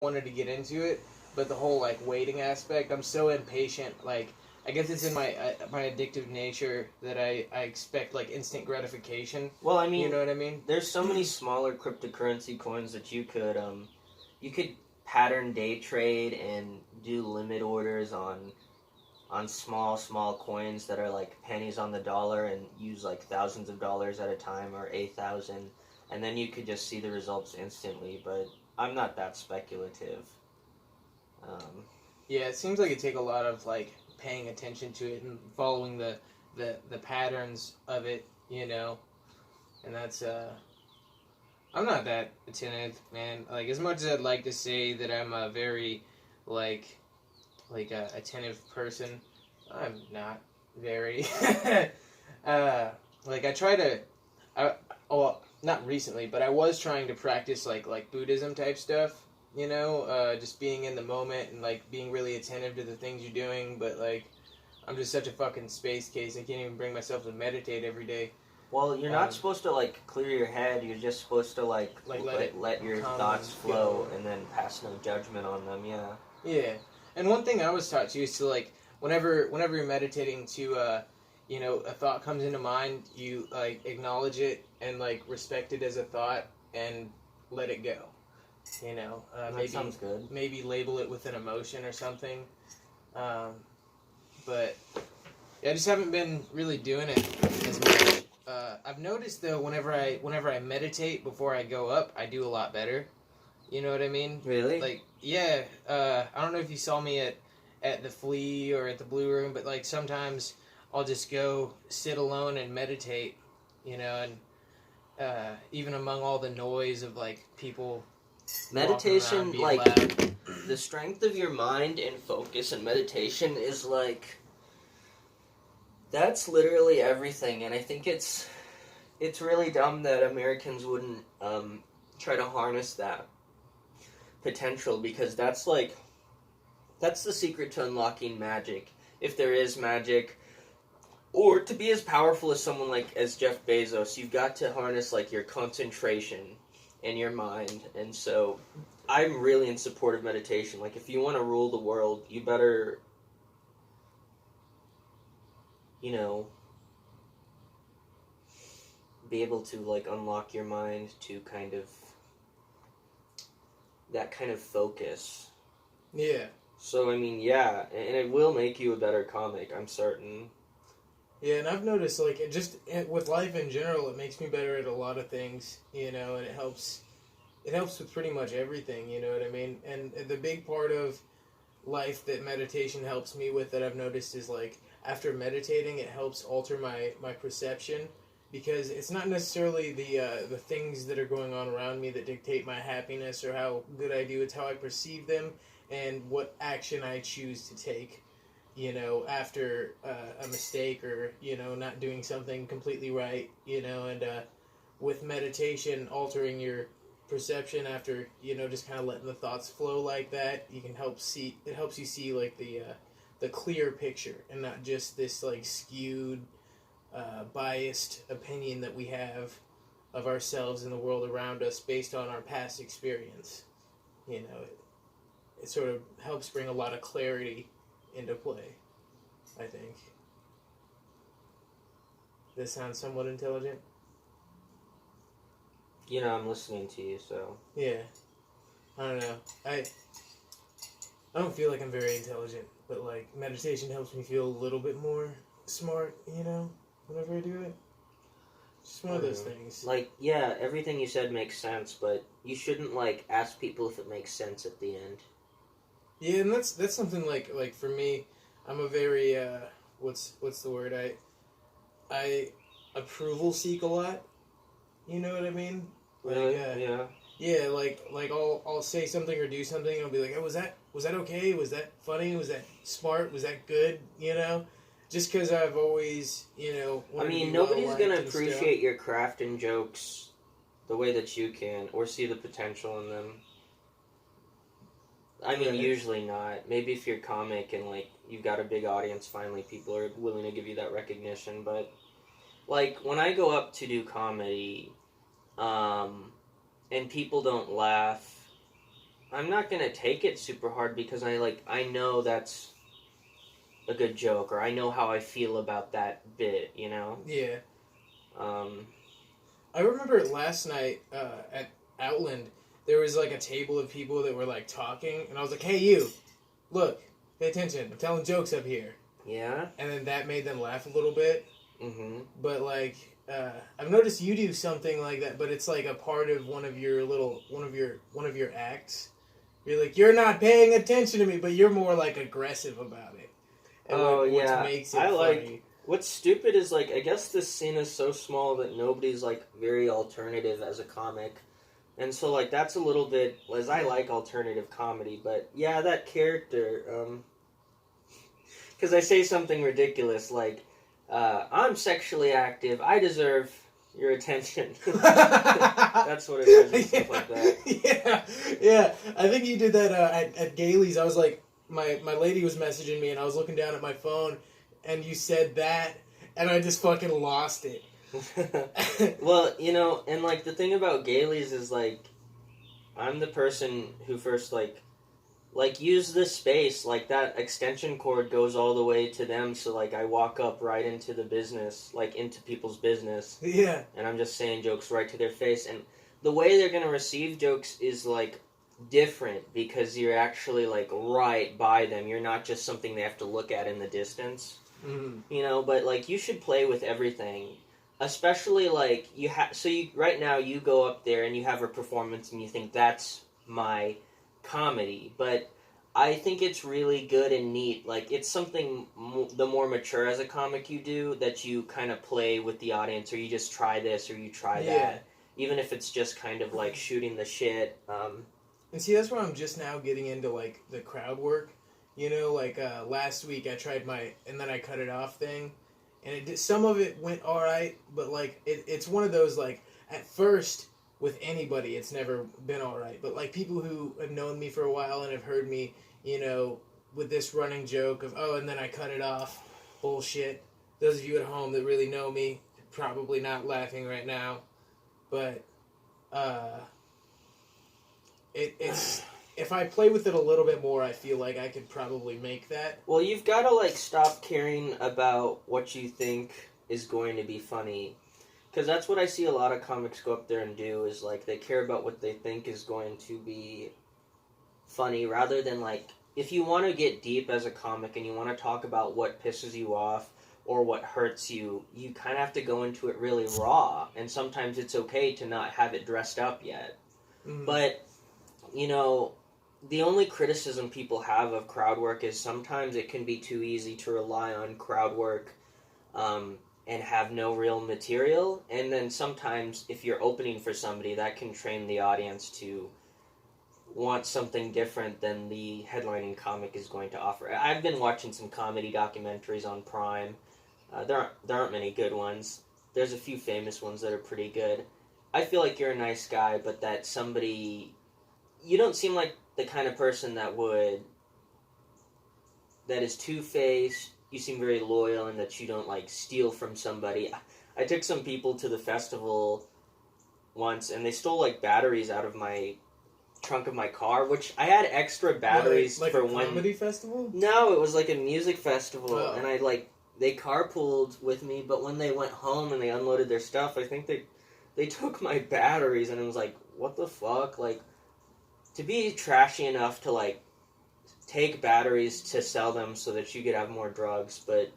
wanted to get into it, but the whole like waiting aspect, I'm so impatient. Like I guess it's in my addictive nature that I expect like instant gratification. Well, I mean, you know what I mean? There's so many smaller cryptocurrency coins that you could pattern day trade and do limit orders on small coins that are like pennies on the dollar and use like thousands of dollars at a time or 8,000, and then you could just see the results instantly. But I'm not that speculative. Yeah, it seems like it take a lot of like paying attention to it and following the patterns of it, and that's I'm not that attentive, man. Like as much as I'd like to say that I'm a very like a attentive person, I'm not very. Like I try to, well, not recently, but I was trying to practice like Buddhism type stuff. Just being in the moment and like being really attentive to the things you're doing. But like, I'm just such a fucking space case. I can't even bring myself to meditate every day. Well, you're not supposed to like clear your head. You're just supposed to like let your thoughts flow and then pass no judgment on them. Yeah. Yeah, and one thing I was taught too is to like whenever you're meditating to a thought comes into mind, you like acknowledge it and like respect it as a thought and let it go. That sounds good. Maybe label it with an emotion or something. But yeah, I just haven't been really doing it as much. I've noticed though, whenever I meditate before I go up, I do a lot better. You know what I mean? Really? Like, yeah. I don't know if you saw me at the Flea or at the Blue Room, but like sometimes I'll just go sit alone and meditate. And even among all the noise of like people. Meditation, like loud. The strength of your mind and focus and meditation is like. That's literally everything, and I think it's really dumb that Americans wouldn't try to harness that potential, because that's the secret to unlocking magic, if there is magic, or to be as powerful as someone as Jeff Bezos. You've got to harness like your concentration and your mind, and so I'm really in support of meditation. Like if you want to rule the world, you better. Be able to like unlock your mind to that kind of focus. Yeah. So I mean, yeah, and it will make you a better comic, I'm certain. Yeah, and I've noticed like with life in general, it makes me better at a lot of things, and it helps with pretty much everything, you know what I mean? And the big part of life that meditation helps me with that I've noticed is like after meditating, it helps alter my perception, because it's not necessarily the things that are going on around me that dictate my happiness or how good I do. It's how I perceive them and what action I choose to take, after a mistake or, not doing something completely right, and with meditation, altering your perception after, just kind of letting the thoughts flow like that, it helps you see like the clear picture and not just this like skewed, biased opinion that we have of ourselves and the world around us based on our past experience. It sort of helps bring a lot of clarity into play, I think. This sounds somewhat intelligent. I'm listening to you, so. Yeah. I don't know. I don't feel like I'm very intelligent, but like meditation helps me feel a little bit more smart, whenever I do it. Just one of those things. Like, yeah, everything you said makes sense, but you shouldn't like ask people if it makes sense at the end. Yeah, and that's something like for me, I'm a very what's the word? I approval seek a lot. You know what I mean? Like, yeah. Yeah, like I'll say something or do something and I'll be like, oh, was that okay? Was that funny? Was that smart? Was that good? Just because I've always, I mean, nobody's going to appreciate your craft and jokes the way that you can, or see the potential in them. I mean, usually not. Maybe if you're comic and, like, you've got a big audience, finally people are willing to give you that recognition. But, like, when I go up to do comedy, and people don't laugh, I'm not gonna take it super hard because I know that's a good joke, or I know how I feel about that bit, you know? Yeah. Um, I remember last night at Outland, there was like a table of people that were like talking, and I was like, "Hey, you, look, pay attention. I'm telling jokes up here." yeah? And then that made them laugh a little bit. Mm-hmm. But like, I've noticed you do something like that, but it's like a part of one of your acts. You're like, you're not paying attention to me, but you're more like aggressive about it. And Oh, what yeah. makes it I funny. what's stupid is, like, I guess this scene is so small that nobody's, like, very alternative as a comic. And so, like, that's a little bit, as I like alternative comedy, but yeah, that character, because I say something ridiculous like, I'm sexually active, I deserve your attention. That's what it is and stuff like that. Yeah. I think you did that at Gailey's. I was like, my lady was messaging me, and I was looking down at my phone, and you said that, and I just fucking lost it. Well, you know, and like the thing about Gailey's is like, I'm the person who first like use this space, like that extension cord goes all the way to them, so like I walk up right into the business, like into people's business, Yeah. and I'm just saying jokes right to their face, and the way they're gonna receive jokes is like different because you're actually like right by them. You're not just something they have to look at in the distance, you know. But like you should play with everything, especially like you have. So you right now you go up there and you have a performance and you think that's my comedy, but I think it's really good and neat. Like it's something the more mature as a comic you do, that you kind of play with the audience, or you just try this or you try that, even if it's just kind of like shooting the shit. And see, that's where I'm just now getting into like the crowd work. You know, like last week I tried my and then I cut it off thing, and it did, some of it went all right, but like it's one of those like at first with anybody it's never been all right, but like people who have known me for a while and have heard me, you know, with this running joke of and then I cut it off, bullshit. Those of you at home that really know me probably not laughing right now, but it's if I play with it a little bit more, I feel like I could probably make that. Well, you've got to like stop caring about what you think is going to be funny, because that's what I see a lot of comics go up there and do, is like they care about what they think is going to be funny, rather than like, if you want to get deep as a comic and you want to talk about what pisses you off or what hurts you, you kind of have to go into it really raw, and sometimes it's okay to not have it dressed up yet. But you know, the only criticism people have of crowd work is sometimes it can be too easy to rely on crowd work and have no real material. And then sometimes if you're opening for somebody, that can train the audience to want something different than the headlining comic is going to offer. I've been watching some comedy documentaries on Prime. There aren't many good ones. There's a few famous ones that are pretty good. I feel like you're a nice guy, but that somebody... You don't seem like the kind of person that is two-faced. You seem very loyal, and that you don't like steal from somebody. I took some people to the festival once, and they stole like batteries out of my trunk of my car, which I had extra batteries like for a when... comedy festival? No, it was like a music festival, Oh. and they carpooled with me, but when they went home and they unloaded their stuff, I think they took my batteries, and it was like, what the fuck? Like, to be trashy enough to like take batteries to sell them so that you could have more drugs. But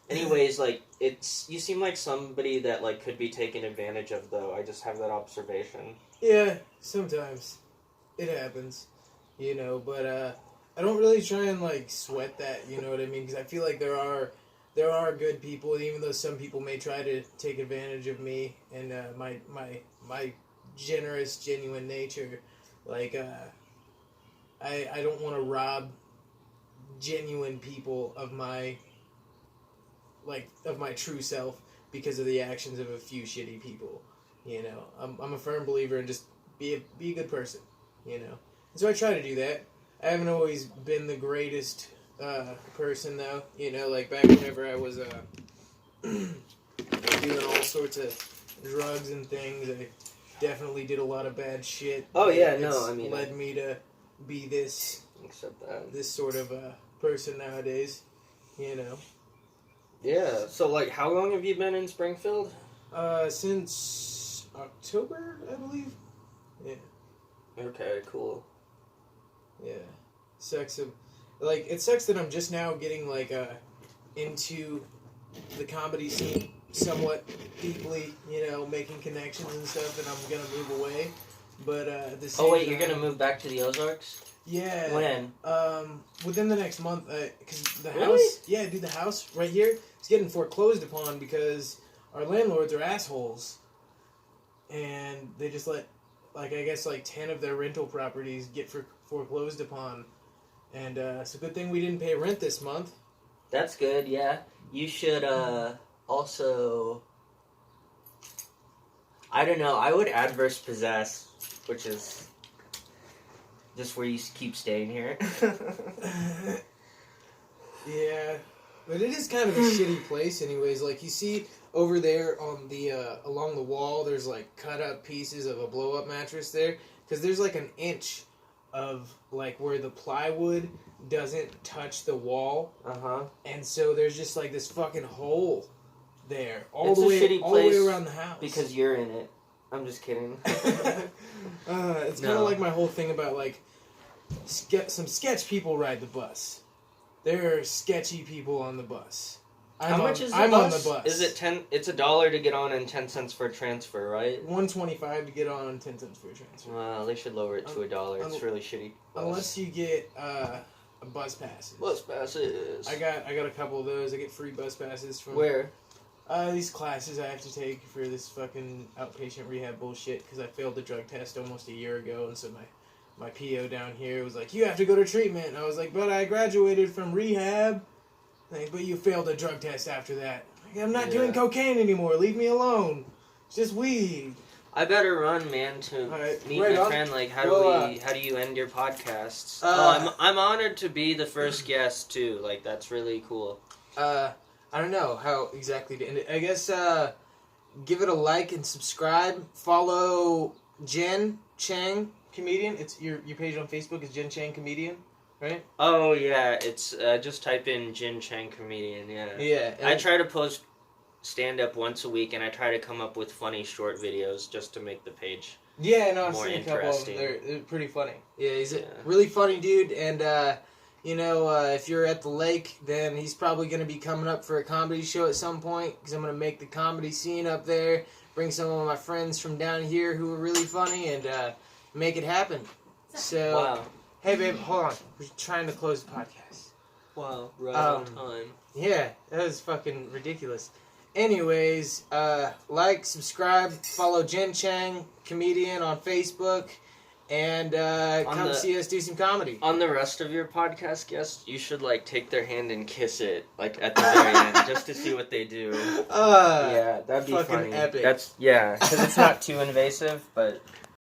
anyways, like, you seem like somebody that like could be taken advantage of, though. I just have that observation. Yeah, sometimes it happens, you know, but I don't really try and like sweat that, you know what I mean, because I feel like there are good people, even though some people may try to take advantage of me and my generous, genuine nature. Like, I don't want to rob genuine people of my true self because of the actions of a few shitty people. You know, I'm a firm believer in just be a good person. You know, and so I try to do that. I haven't always been the greatest person, though. You know, like back whenever I was doing all sorts of drugs and things, I definitely did a lot of bad shit. Oh yeah, It's no, I mean, led me to be this sort of person nowadays, you know. Yeah. So like, how long have you been in Springfield? Since October, I believe. Yeah. Okay. Cool. Yeah. It sucks that I'm just now getting into the comedy scene somewhat deeply, you know, making connections and stuff, and I'm gonna move away. But the same Oh wait, you're time, gonna move back to the Ozarks? Yeah. When? Within the next month, because the Really? house, yeah, dude, the house right here is getting foreclosed upon because our landlords are assholes, and they just let, I guess 10 of their rental properties get foreclosed upon, and it's a good thing we didn't pay rent this month. That's good. Yeah, you should also. I don't know. I would adverse possess, which is just where you keep staying here. Yeah, but it is kind of a shitty place, anyways. Like, you see over there on the along the wall, there's cut up pieces of a blow up mattress there, because there's an inch of where the plywood doesn't touch the wall, and so there's just this fucking hole there all the way around the house because you're in it. I'm just kidding. It's kind of like my whole thing about some sketch people ride the bus. There are sketchy people on the bus. How much is the I'm bus? on the bus. Is it 10? It's $1 to get on and 10 cents for a transfer, right? $1.25 to get on and 10 cents for a transfer. Well, they should lower it to $1. It's really shitty. Unless you get bus passes. Bus passes. I got a couple of those. I get free bus passes from where? These classes I have to take for this fucking outpatient rehab bullshit because I failed the drug test almost a year ago, and so my PO down here was like, you have to go to treatment. And I was like, but I graduated from rehab. But you failed a drug test after that. I'm not doing cocaine anymore. Leave me alone. It's just weed. I better run, man, to meet my friend. How do you end your podcasts? I'm honored to be the first guest too. That's really cool. I don't know how exactly to end it. I guess give it a like and subscribe. Follow Jen Chang Comedian. It's your page on Facebook is Jen Chang Comedian, right? Oh yeah, it's just type in Jen Chang Comedian. Yeah. Yeah. I try to post stand-up once a week, and I try to come up with funny short videos just to make the page I've more seen a couple of them. interesting. They're pretty funny. Yeah, he's a really funny dude, and if you're at the lake, then he's probably going to be coming up for a comedy show at some point, because I'm going to make the comedy scene up there, bring some of my friends from down here who are really funny, and make it happen. So, wow. Hey babe, hold on. We're trying to close the podcast. Wow, right on time. Yeah, that was fucking ridiculous. Anyways, subscribe, follow Jen Chang Comedian on Facebook, and come see us do some comedy. On the rest of your podcast guests, you should take their hand and kiss it at the very end just to see what they do. Yeah, that'd be fucking funny. epic. Because it's not too invasive, but